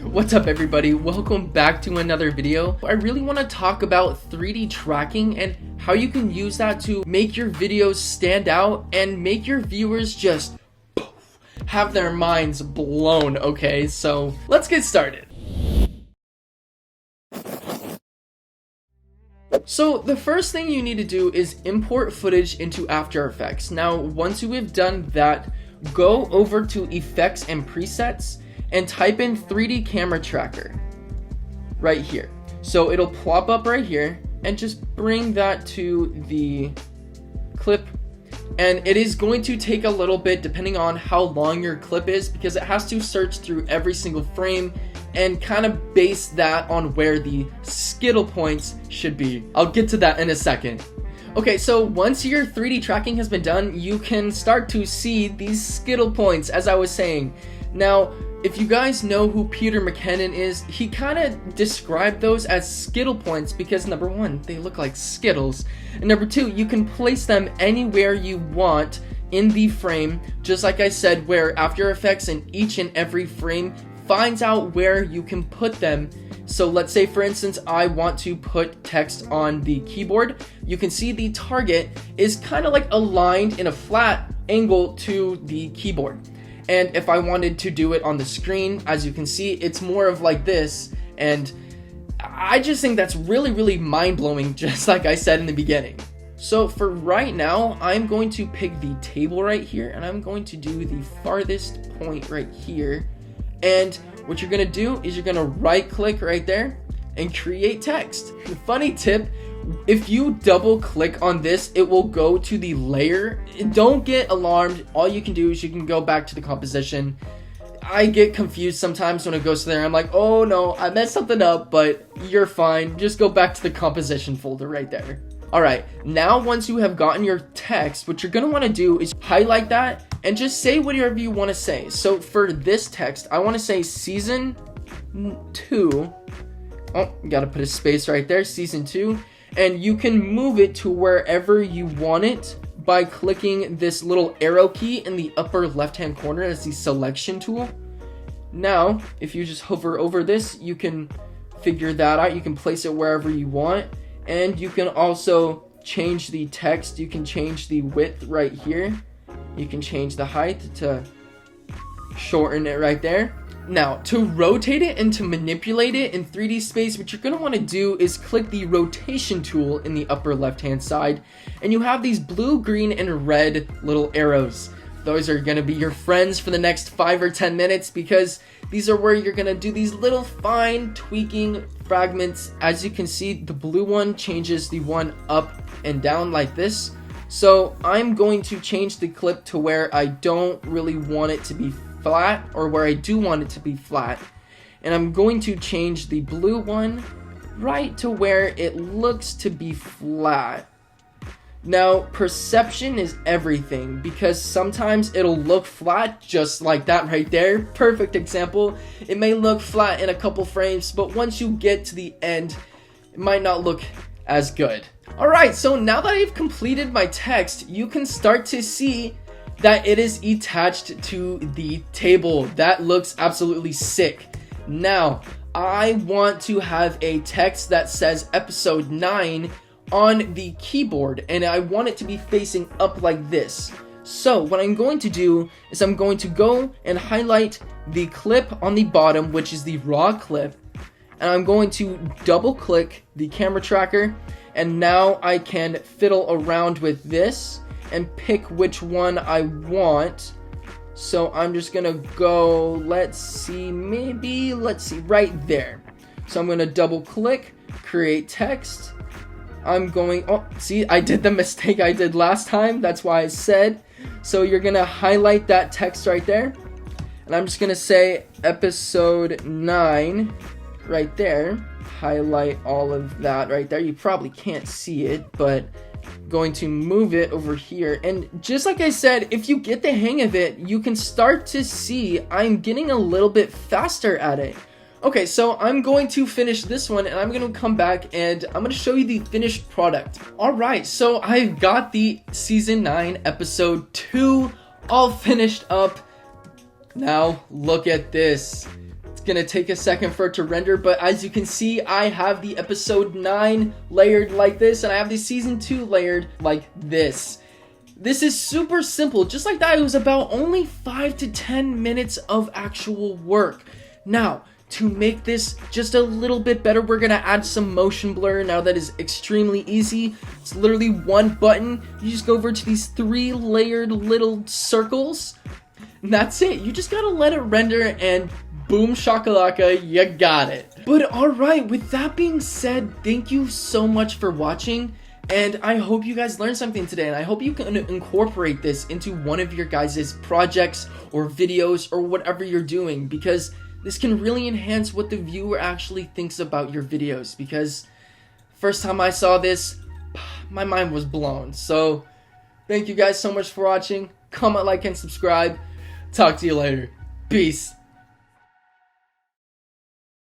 What's up everybody, welcome back to another video. I really want to talk about 3D tracking and how you can use that to make your videos stand out and make your viewers just poof, have their minds blown, okay? So let's get started. So the first thing you need to do is import footage into After Effects. Now once you have done that, go over to Effects and Presets and type in 3D camera tracker right here. So it'll plop up right here, and just bring that to the clip. And it is going to take a little bit depending on how long your clip is, because it has to search through every single frame and kind of base that on where the skittle points should be. I'll get to that in a second. Okay, so once your 3D tracking has been done, you can start to see these skittle points, as I was saying. Now, if you guys know who Peter McKinnon is, he kind of described those as skittle points because number one, they look like Skittles, and number two, you can place them anywhere you want in the frame, just like I said, where After Effects in each and every frame finds out where you can put them. So let's say for instance I want to put text on the keyboard. You can see the target is kind of like aligned in a flat angle to the keyboard. And if I wanted to do it on the screen, as you can see, it's more of like this. And I just think that's really mind-blowing, just like I said in the beginning. So for right now, I'm going to pick the table right here, and I'm going to do the farthest point right here. And what you're gonna do is you're gonna right click right there and create text. The funny tip, if you double click on this, it will go to the layer. Don't get alarmed. All you can do is you can go back to the composition. I get confused sometimes when it goes to there. I'm like, oh no, I messed something up, but you're fine. Just go back to the composition folder right there. Alright, now once you have gotten your text, what you're going to want to do is highlight that and just say whatever you want to say. So for this text, I want to say season 2. Oh, gotta put a space right there, season 2. And you can move it to wherever you want it by clicking this little arrow key in the upper left hand corner as the selection tool. Now, if you just hover over this, you can figure that out. You can place it wherever you want. And you can also change the text. You can change the width right here. You can change the height to shorten it right there. Now, to rotate it and to manipulate it in 3D space, what you're going to want to do is click the rotation tool in the upper left-hand side, and you have these blue, green, and red little arrows. Those are going to be your friends for the next 5 or 10 minutes because these are where you're going to do these little fine tweaking fragments. As you can see, the blue one changes the one up and down like this. So I'm going to change the clip to where I don't really want it to be flat, or where I do want it to be flat, and I'm going to change the blue one right to where it looks to be flat. Now, perception is everything, because sometimes it'll look flat just like that right there. Perfect example. It may look flat in a couple frames, but once you get to the end, it might not look as good. Alright, so now that I've completed my text, you can start to see that it is attached to the table. That looks absolutely sick. Now, I want to have a text that says episode 9 on the keyboard, and I want it to be facing up like this. So what I'm going to do is I'm going to go and highlight the clip on the bottom, which is the raw clip, and I'm going to double click the camera tracker, and now I can fiddle around with this and pick which one I want. So I'm just gonna go, let's see, right there. So I'm gonna double click, create text. I'm going, oh, see, I did the mistake I did last time. That's why I said. So you're gonna highlight that text right there. And I'm just gonna say episode 9 right there. Highlight all of that right there. You probably can't see it, but going to move it over here. And just like I said, if you get the hang of it, you can start to see I'm getting a little bit faster at it. Okay, so I'm going to finish this one and I'm going to come back and I'm going to show you the finished product. Alright, so I've got the Season 9 Episode 2 all finished up. Now, look at this. It's going to take a second for it to render, but as you can see, I have the Episode 9 layered like this and I have the Season 2 layered like this. This is super simple. Just like that, it was about only 5 to 10 minutes of actual work. Now, to make this just a little bit better, we're gonna add some motion blur. Now that is extremely easy. It's literally one button. You just go over to these 3 layered little circles, and that's it. You just gotta let it render and boom shakalaka, you got it. But alright, with that being said, thank you so much for watching. And I hope you guys learned something today, and I hope you can incorporate this into one of your guys' projects or videos or whatever you're doing, because this can really enhance what the viewer actually thinks about your videos. Because first time I saw this, my mind was blown. So thank you guys so much for watching. Comment, like, and subscribe. Talk to you later. Peace.